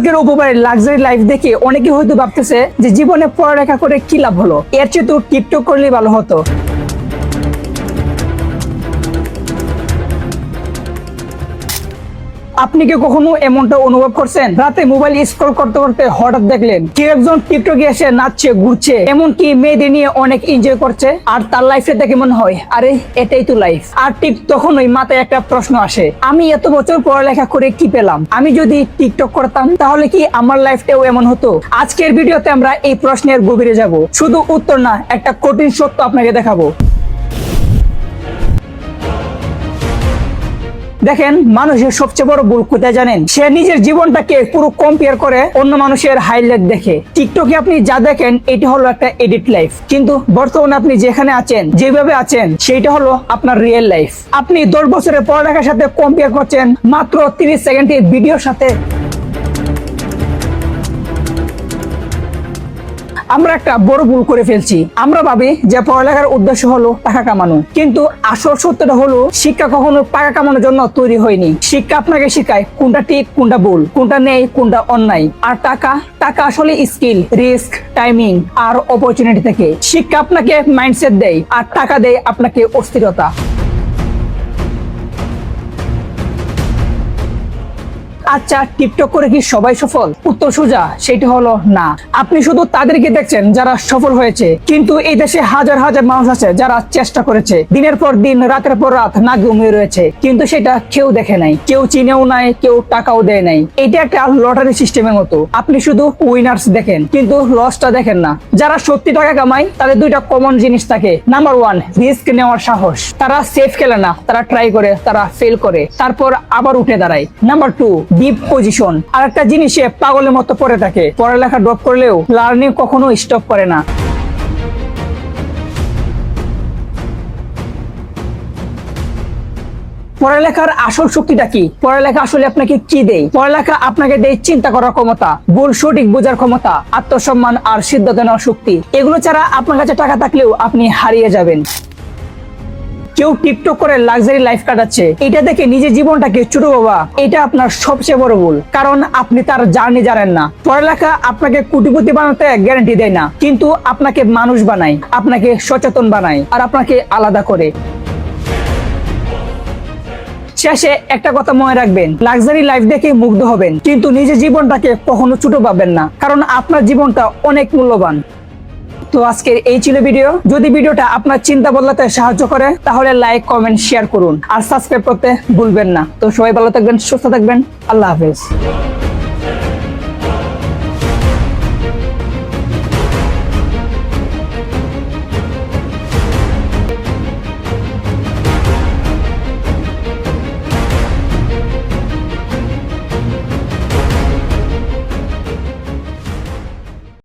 টিকটকের উপরে luxury life দেখে অনেকে হয়তো ভাবতেছে যে জীবনে পড়ালেখা করে কি লাভ হলো, এর চেয়ে তো টিকটক করলেই ভালো হতো। আপনি কি কখনো এমনটা অনুভব করছেন? রাতে মোবাইল স্ক্রল করতে করতে হঠাৎ দেখলেন কেউ একজন টিকটকে এসে নাচছে, ঘুরছে, এমনকি মেয়েদের নিয়ে অনেক এনজয় করছে, আর তার লাইফে দেখে মনে হয় আরে এটাই তো লাইফ। আর ঠিক তখনই মাথায় একটা প্রশ্ন আসে, আমি এত বছর পড়ালেখা করে কি পেলাম? আমি যদি টিকটক করতাম তাহলে কি আমার লাইফটাও এমন হতো? আজকের ভিডিওতে আমরা এই প্রশ্নের গভীরে যাব। শুধু উত্তর না, একটা কঠিন সত্য আপনাকে দেখাবো। দেখেন, মানুষের সবচেয়ে বড় ভুল কোথায় জানেন? সে নিজের জীবনটাকে পুরো কম্পেয়ার করে অন্য মানুষের হাইলাইট দেখে। টিকটকে আপনি যা দেখেন এটা হলো একটা এডিট লাইফ, কিন্তু বর্তমানে আপনি যেখানে আছেন, যেভাবে আছেন, সেইটা হলো আপনার রিয়েল লাইফ। আপনি 10 বছরের পড়ালেখার সাথে কম্পেয়ার করছেন মাত্র 30 সেকেন্ডের ভিডিওর সাথে। আমরা একটা বড় ভুল করে ফেলছি। আমরা ভাবি যে পড়ালেখার উদ্দেশ্য হলো টাকা কামানো, কিন্তু আসল সত্যটা হলো শিক্ষা কখনো টাকা কামানোর জন্য তৈরি হয়নি। শিক্ষা আপনাকে শেখায় কোনটা ঠিক, কোনটা ভুল, কোনটা নেই, কোনটা অন্যায়। আর টাকা আসলে স্কিল, রিস্ক, টাইমিং আর অপরচুনিটি থেকে। শিক্ষা আপনাকে মাইন্ডসেট দেয়, আর টাকা দেয় আপনাকে অস্থিরতা। আচ্ছা, টিকটক করে কি সবাই সফল? উত্তর সোজা, সেটা হলো না। আপনি শুধু তাদেরকে দেখছেন যারা সফল হয়েছে, কিন্তু এই দেশে হাজার হাজার মানুষ আছে যারা চেষ্টা করেছে, দিনের পর দিন, রাতের পর রাত না ঘুমিয়ে রয়েছে, কিন্তু সেটা কেউ দেখে নাই, কেউ চিনেও নাই, কেউ টাকাও দেয় নাই। এটা একটা লটারি সিস্টেমের মতো। আপনি শুধু উইনার্স দেখেন, কিন্তু লসটা দেখেন না। যারা সত্যি টাকা কামায় তাদের দুইটা কমন জিনিস থাকে। নাম্বার 1, রিস্ক নেওয়ার সাহস। তারা সেফ খেলে না, তারা ট্রাই করে, তারা ফেল করে, তারপর আবার উঠে দাঁড়ায়। Number 2, deep position. আর একটা জিনিসে পাগলের মতো পড়ে থাকে। পড়ালেখা ড্রপ করলেও লার্নিং কখনো স্টপ করে না। পড়ালেখার আসল শক্তিটা কি? পড়ালেখা আসলে আপনাকে কি দেয়? পড়ালেখা আপনাকে দেয় চিন্তা করার ক্ষমতা, ভুল সঠিক বোঝার ক্ষমতা, আত্মসম্মান আর সিদ্ধান্ত নেওয়ার শক্তি। এগুলো ছাড়া আপনার কাছে টাকা থাকলেও আপনি হারিয়ে যাবেন। কেউ টিকটক করে লাক্সারি লাইফ কাটাচ্ছে, এটা দেখে নিজের জীবনটাকে ছোট ভাবা, এটা আপনার সবচেয়ে বড় ভুল। কারণ আপনি তার জার্নি জানেন না। পড়ালেখা আপনাকে কোটিপতি বানাতে গ্যারান্টি দেয় না, কিন্তু আপনাকে মানুষ বানায়, আপনাকে সচেতন বানায়, আর আপনাকে আলাদা করে। শেষে একটা কথা মনে রাখবেন, লাক্সারি লাইফ দেখে মুগ্ধ হবেন, কিন্তু নিজের জীবনটাকে কখনো ছোট ভাববেন না, কারণ আপনার জীবনটা অনেক মূল্যবান। তো আজকের এই ছিল ভিডিও। যদি ভিডিওটা আপনার চিন্তা বদলাতে সাহায্য করে তাহলে লাইক, কমেন্ট, শেয়ার করুন, আর সাবস্ক্রাইব করতে ভুলবেন না। তো সবাই ভালো থাকবেন, সুস্থ থাকবেন। আল্লাহ হাফেজ।